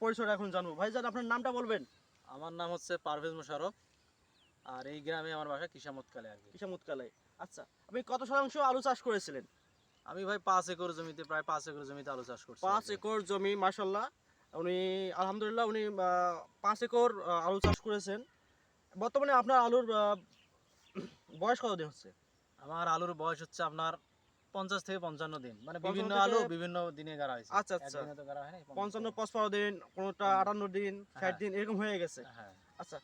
পরিচয়টা এখন জানবো। ভাইজান আপনার নামটা বলবেন? আমার নাম হচ্ছে পারভেজ মোশাররফ, আর এই গ্রামে আমার বাসা কিসামতকালে আর কি। কিসামতকালাই। আচ্ছা, আপনি কত শতাংশ আলু চাষ করেছিলেন? আমি ভাই 5 একর জমিতে, প্রায় 5 একর জমিতে আলু চাষ করছি। 5 একর জমি, মাশাআল্লাহ। উনি আলহামদুলিল্লাহ উনি 5 একর আলু চাষ করেছেন। বর্তমানে আপনার আলুর বয়স কতদিন হচ্ছে? আমার আলুর বয়স হচ্ছে আপনার 50 থেকে 55 দিন, মানে 55 বিভিন্ন থেকে আলু বিভিন্ন দিনে গাড়া হয়েছে। আচ্ছা, আচ্ছা। একদিনে তো গাড়া হয় নাই, 55 55 দিন, কোনটা 58 দিন, 60 দিন এরকম হয়ে গেছে। হ্যাঁ। আচ্ছা,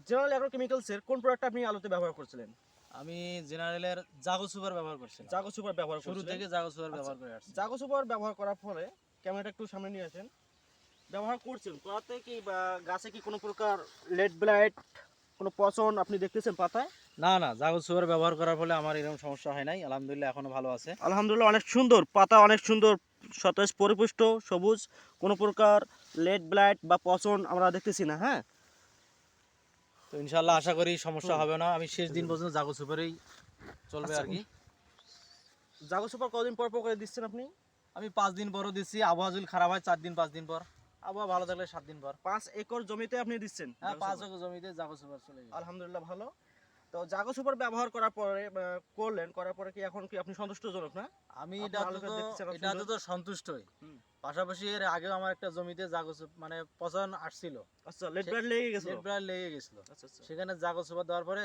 জেনারেল অ্যাগ্রো কেমিক্যালসের কোন প্রোডাক্টটা আপনি আলুতে ব্যবহার করছিলেন? আমি জেনারেলের জাগো সুপার ব্যবহার করছিলাম। জাগো সুপার ব্যবহার শুরু করছিলেন? থেকে জাগো সুপার আচ্ছা, ব্যবহার করে আসছি। জাগো সুপার ব্যবহার করার পরে ক্যামেরাটা একটু সামনে নিয়ে আসেন। ব্যবহার করছেন করাতে কি বা গাছে কি কোনো প্রকার লেট ব্লাইট, কোনো পচন আপনি দেখতেছেন পাতায়? না না, জাগো সুপার ব্যবহার করার ফলে আমার এরকম সমস্যা হয় নাই, আলহামদুলিল্লাহ এখনো ভালো আছে। আলহামদুলিল্লাহ অনেক সুন্দর পাতা, অনেক সুন্দর সতেজ পরিপুষ্ট সবুজ, কোনো প্রকার লেট ব্লাইট বা পচন আমরা দেখতেছি না। হ্যাঁ, তো ইনশাআল্লাহ আশা করি সমস্যা হবে না। আমি শেষ দিন পর্যন্ত জাগো সুপারেই চলবে আচ্ছা, আর কি। জাগো সুপার কতদিন পর পর করে দিচ্ছেন আপনি? আমি 5 দিন পরও দিচ্ছি, আবহাওয়া যদি খারাপ হয় 4 দিন 5 দিন পর, আবহাওয়া ভালো থাকলে 7 দিন পর। 5 একর জমিতে আপনি দিচ্ছেন? হ্যাঁ, জাগো 5 সুপার। একর জমিতে জাগো সুপার চলে গেছে। আলহামদুলিল্লাহ ভালো। তো জাগো সুপার ব্যবহার করার পরে করার পরে কি এখন কি আপনি সন্তুষ্টজনক না? আমি আপনার আলুটা দেখতেছেন খুব এটাতে সুন্দর। তো সন্তুষ্টই। হুম। পাশাপাশি এর আগেও আমার একটা জমিতে জাগো মানে পচন আসছিল, আচ্ছা, লেট ব্লাইট লেগে গেছিল? প্রায় লেগে গেছিল। আচ্ছা, আচ্ছা। সেখানে জাগো সুপার দেওয়ার পরে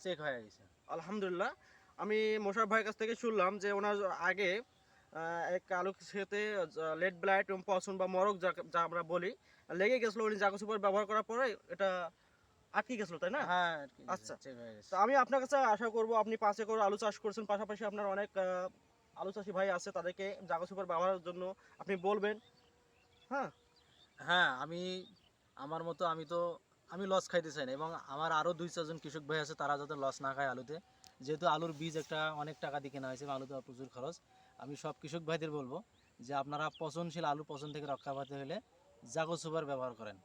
চেক হয়ে গেছে। আলহামদুলিল্লাহ। আমি মোশাররফ ভাইয়ের কাছ থেকে শুনলাম যে ওনার আগে এক আলু ক্ষেতে লেট ব্লাইট এবং পচন বা মরক যা আমরা বলি লেগে গেছিল, উনি জাগো সুপার ব্যবহার করার পরে এটা আটকে গেছিল, তাই না? হ্যাঁ, ঠিক আছে, আচ্ছা। চেক হয়ে গেছে। তো আমি আপনার কাছে আশা করব আপনি 5 একর আলু চাষ করছেন, পাশাপাশি আপনার অনেক আলু চাষি ভাই আছে, তাদেরকে জাগো সুপার ব্যবহারের জন্য আপনি বলবেন। হ্যাঁ, হ্যাঁ, আমার মতো আমি লস খাইতে চাই না, এবং আমার আরো 2-4 জন কৃষক ভাই আছে, তারা যাতে লস না খায় আলুতে। যেহেতু আলুর বীজ একটা অনেক টাকা দিয়ে কেনা হয়েছে, আলুতে প্রচুর খরচ। আমি সব কৃষক ভাইদের বলবো যে আপনারা পচনশীল আলু পচন থেকে রক্ষা পেতে হলে জাগো সুপার ব্যবহার করেন।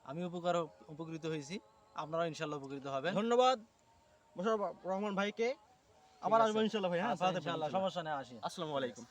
আমি উপকৃত হয়েছি, আপনারাও ইনশাল্লাহ উপকৃত হবেন। ধন্যবাদ মোশাররফ রহমান ভাইকে। আবার আসবো ইনশাআল্লাহ ভাই। হ্যাঁ, আচ্ছা, ইনশাল্লাহ, সমস্যা নেই, আসি। আসসালামু আলাইকুম।